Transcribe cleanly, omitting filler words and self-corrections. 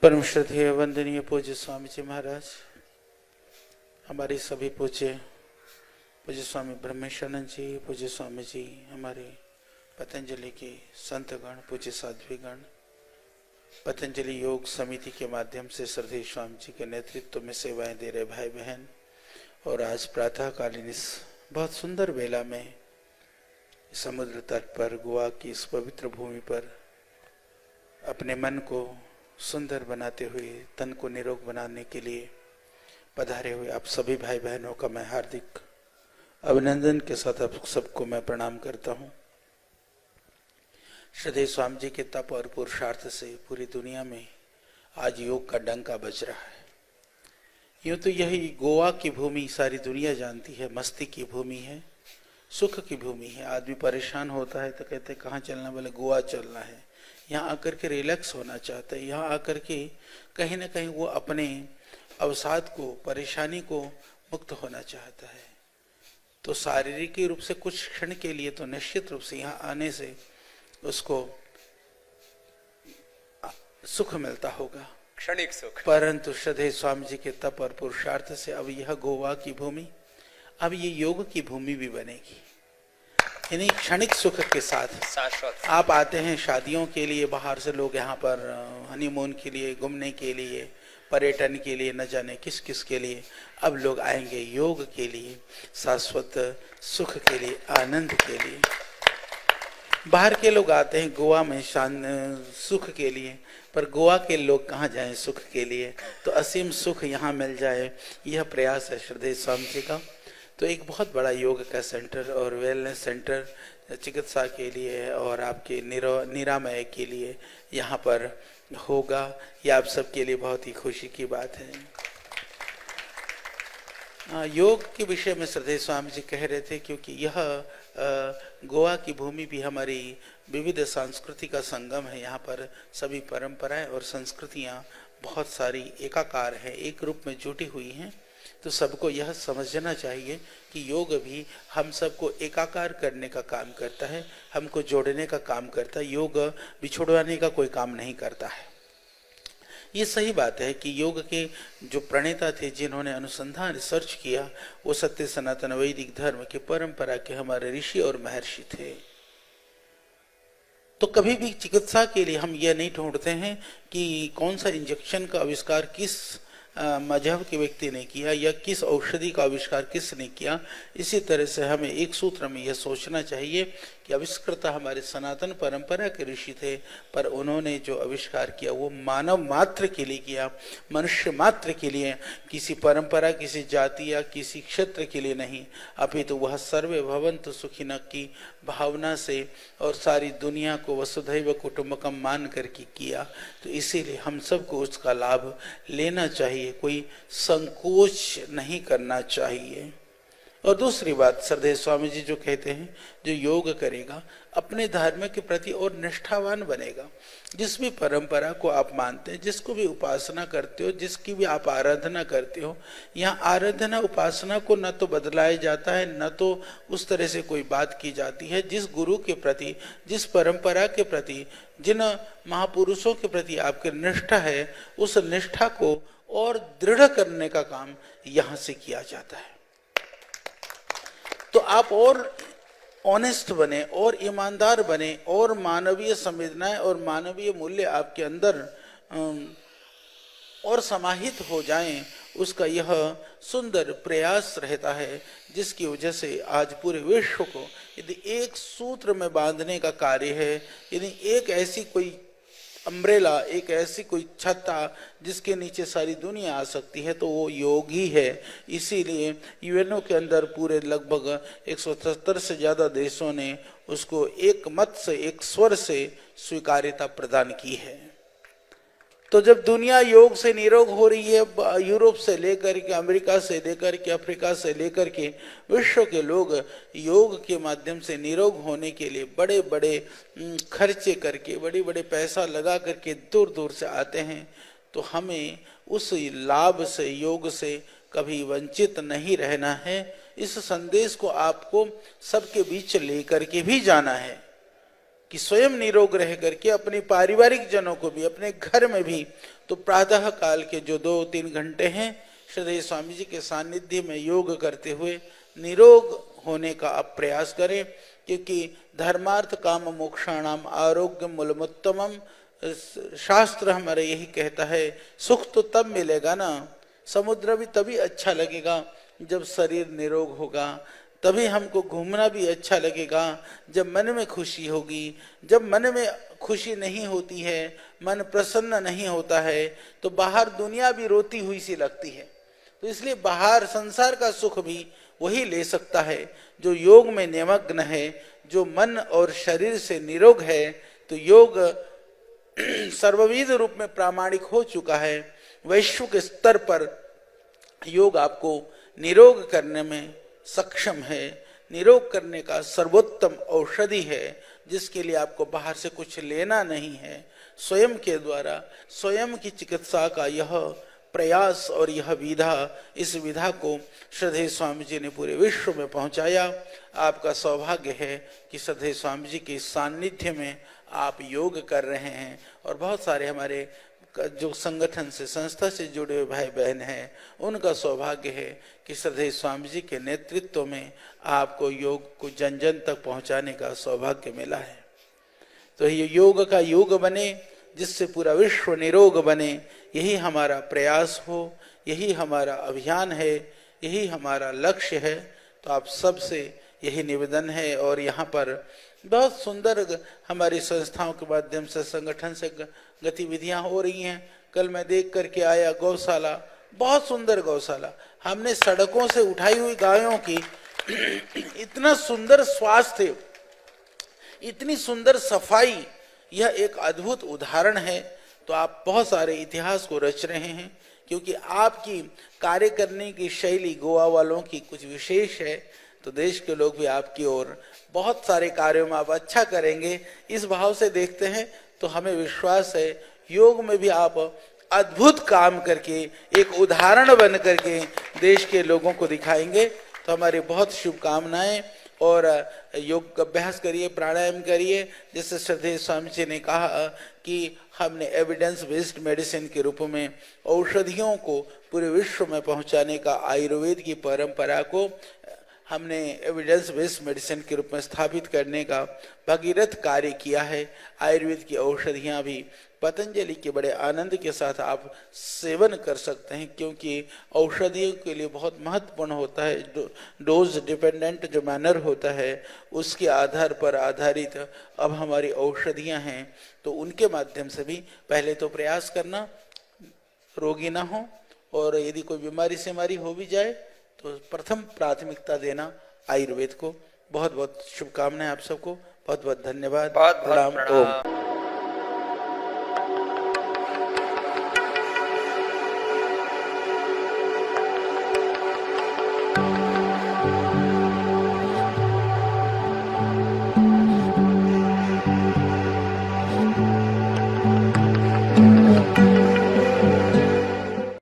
परम श्रद्धेय वंदनीय पूज्य स्वामी जी महाराज, हमारे सभी पूज्य स्वामी ब्रह्मेशानंद जी, पूज्य स्वामी जी, हमारे पतंजलि के संतगण, पूज्य साध्वीगण, पतंजलि योग समिति के माध्यम से श्रद्धेय स्वामी जी के नेतृत्व में सेवाएं दे रहे भाई बहन, और आज प्रातःकालीन इस बहुत सुंदर बेला में समुद्र तट पर गोवा की इस पवित्र भूमि पर अपने मन को सुंदर बनाते हुए, तन को निरोग बनाने के लिए पधारे हुए आप सभी भाई बहनों का मैं हार्दिक अभिनंदन के साथ आप सबको मैं प्रणाम करता हूँ। श्रद्धेय स्वामी जी के तप और पुरुषार्थ से पूरी दुनिया में आज योग का डंका बज रहा है। यूं तो यही गोवा की भूमि सारी दुनिया जानती है, मस्ती की भूमि है, सुख की भूमि है। आदमी परेशान होता है तो कहते कहाँ चलना, बोले गोवा चलना है। यहाँ आकर के रिलैक्स होना चाहता है, यहाँ आकर के कहीं ना कहीं वो अपने अवसाद को, परेशानी को मुक्त होना चाहता है। तो शारीरिक रूप से कुछ क्षण के लिए तो निश्चित रूप से यहाँ आने से उसको सुख मिलता होगा, क्षणिक सुख। परंतु श्रद्धेय स्वामी जी के तप और पुरुषार्थ से अब यह गोवा की भूमि, अब ये योग की भूमि भी बनेगी। यानी क्षणिक सुख के साथ शाश्वत। आप आते हैं शादियों के लिए, बाहर से लोग यहाँ पर हनीमून के लिए, घूमने के लिए, पर्यटन के लिए, न जाने किस किस के लिए, अब लोग आएंगे योग के लिए, शाश्वत सुख के लिए, आनंद के लिए। बाहर के लोग आते हैं गोवा में सुख के लिए, पर गोवा के लोग कहाँ जाएं सुख के लिए। तो असीम सुख यहाँ मिल जाए, यह प्रयास है श्रद्धेय स्वामी जी का। तो एक बहुत बड़ा योग का सेंटर और वेलनेस सेंटर चिकित्सा के लिए और आपके निरामय के लिए यहाँ पर होगा। यह आप सबके लिए बहुत ही खुशी की बात है। योग के विषय में श्रद्धेय स्वामी जी कह रहे थे, क्योंकि यह गोवा की भूमि भी हमारी विविध संस्कृति का संगम है। यहाँ पर सभी परंपराएं और संस्कृतियाँ बहुत सारी एकाकार हैं, एक रूप में जुटी हुई हैं। तो सबको यह समझना चाहिए कि योग भी हम सबको एकाकार करने का काम करता है, हमको जोड़ने का काम करता है। योग बिछुड़वाने का कोई काम नहीं करता है। ये सही बात है कि योग के जो प्रणेता थे, जिन्होंने अनुसंधान रिसर्च किया, वो सत्य सनातन वैदिक धर्म के परंपरा के हमारे ऋषि और महर्षि थे। तो कभी भी चिकित्सा के लिए हम यह नहीं ढूंढते हैं कि कौन सा इंजेक्शन का आविष्कार किस मजहब के व्यक्ति ने किया या किस औषधि का आविष्कार किसने किया। इसी तरह से हमें एक सूत्र में यह सोचना चाहिए कि आविष्कर्ता हमारे सनातन परंपरा के ऋषि थे, पर उन्होंने जो आविष्कार किया वो मानव मात्र के लिए किया, मनुष्य मात्र के लिए, किसी परंपरा, किसी जाति या किसी क्षेत्र के लिए नहीं। अपितु वह सर्वे भवन्तु सुखिनः की भावना से और सारी दुनिया को वसुधैव कुटुंबकम मान करके किया। तो इसीलिए हम सबको उसका लाभ लेना चाहिए, कोई संकोच नहीं करना चाहिए। और दूसरी बात, श्रद्धेय स्वामी जी जो कहते हैं, जो योग करेगा अपने धर्म के प्रति और निष्ठावान बनेगा। जिस भी परंपरा को आप मानते हैं, जिसको भी उपासना करते हो, जिसकी भी आप आराधना करते हो, यहाँ आराधना उपासना को न तो बदलाया जाता है, न तो उस तरह से कोई बात की जाती है। जिस गुरु के प्रति, जिस परंपरा के प्रति, जिन महापुरुषों के प्रति आपकी निष्ठा है, उस निष्ठा को और दृढ़ करने का काम यहाँ से किया जाता है। तो आप और ऑनेस्ट बने और ईमानदार बने और मानवीय संवेदनाएं और मानवीय मूल्य आपके अंदर और समाहित हो जाएं, उसका यह सुंदर प्रयास रहता है, जिसकी वजह से आज पूरे विश्व को यदि एक सूत्र में बांधने का कार्य है, यदि एक ऐसी कोई अम्ब्रेला, एक ऐसी कोई छत्ता जिसके नीचे सारी दुनिया आ सकती है, तो वो योग ही है। इसीलिए यूएनओ के अंदर पूरे लगभग 170 से ज़्यादा देशों ने उसको एक मत से, एक स्वर से स्वीकार्यता प्रदान की है। तो जब दुनिया योग से निरोग हो रही है, यूरोप से लेकर के, अमेरिका से लेकर के, अफ्रीका से लेकर के विश्व के लोग योग के माध्यम से निरोग होने के लिए बड़े बड़े खर्चे करके, बड़े बड़े पैसा लगा करके दूर दूर से आते हैं। तो हमें उस लाभ से, योग से कभी वंचित नहीं रहना है। इस संदेश को आपको सबके बीच लेकर के भी जाना है। कि स्वयं निरोग रह करके अपने पारिवारिक जनों को भी, अपने घर में भी, तो प्रातः काल के जो 2-3 घंटे हैं श्रद्धेय स्वामी जी के सानिध्य में योग करते हुए निरोग होने का आप प्रयास करें, क्योंकि धर्मार्थ काम मोक्षाणाम आरोग्य मूलमुत्तमम, शास्त्र हमारे यही कहता है। सुख तो तब मिलेगा ना, समुद्र भी तभी अच्छा लगेगा जब शरीर निरोग होगा, तभी हमको घूमना भी अच्छा लगेगा जब मन में खुशी होगी। जब मन में खुशी नहीं होती है, मन प्रसन्न नहीं होता है, तो बाहर दुनिया भी रोती हुई सी लगती है। तो इसलिए बाहर संसार का सुख भी वही ले सकता है जो योग में निमग्न है, जो मन और शरीर से निरोग है। तो योग सर्वविध रूप में प्रामाणिक हो चुका है। वैश्विक स्तर पर योग आपको निरोग करने में सक्षम है, निरोग करने का सर्वोत्तम औषधि है, जिसके लिए आपको बाहर से कुछ लेना नहीं है। स्वयं के द्वारा स्वयं की चिकित्सा का यह प्रयास और यह विधा, इस विधा को श्रद्धेय स्वामी जी ने पूरे विश्व में पहुंचाया। आपका सौभाग्य है कि श्रद्धेय स्वामी जी के सानिध्य में आप योग कर रहे हैं, और बहुत सारे हमारे जो संगठन से, संस्था से जुड़े हुए भाई बहन हैं, उनका सौभाग्य है कि श्रद्धेय स्वामी जी के नेतृत्व में आपको योग को जन जन तक पहुंचाने का सौभाग्य मिला है। तो ये योग का युग बने, जिससे पूरा विश्व निरोग बने, यही हमारा प्रयास हो, यही हमारा अभियान है, यही हमारा लक्ष्य है। तो आप सबसे यही निवेदन है। और यहाँ पर बहुत सुंदर हमारी संस्थाओं के माध्यम से, संगठन से गतिविधियां हो रही हैं। कल मैं देख करके आया गौशाला, बहुत सुंदर गौशाला। हमने सड़कों से उठाई हुई गायों की इतना सुंदर स्वास्थ्य, इतनी सुंदर सफाई, यह एक अद्भुत उदाहरण है। तो आप बहुत सारे इतिहास को रच रहे हैं, क्योंकि आपकी कार्य करने की शैली गोवा वालों की कुछ विशेष है। तो देश के लोग भी आपकी ओर बहुत सारे कार्यों में आप अच्छा करेंगे, इस भाव से देखते हैं। तो हमें विश्वास है योग में भी आप अद्भुत काम करके एक उदाहरण बन करके देश के लोगों को दिखाएंगे। तो हमारी बहुत शुभकामनाएं। और योग का अभ्यास करिए, प्राणायाम करिए। जैसे श्रद्धेय स्वामी जी ने कहा कि हमने एविडेंस बेस्ड मेडिसिन के रूप में औषधियों को पूरे विश्व में पहुंचाने का, आयुर्वेद की परंपरा को हमने एविडेंस बेस्ड मेडिसिन के रूप में स्थापित करने का भगीरथ कार्य किया है। आयुर्वेद की औषधियाँ भी पतंजलि के बड़े आनंद के साथ आप सेवन कर सकते हैं, क्योंकि औषधियों के लिए बहुत महत्वपूर्ण होता है डोज डिपेंडेंट जो मैनर होता है, उसके आधार पर आधारित अब हमारी औषधियाँ हैं। तो उनके माध्यम से भी पहले तो प्रयास करना, रोगी ना हो, और यदि कोई बीमारी से हो भी जाए तो प्रथम प्राथमिकता देना आयुर्वेद को। बहुत बहुत शुभकामनाएं आप सबको, बहुत बहुत धन्यवाद। बहुत बहुत प्रणाम।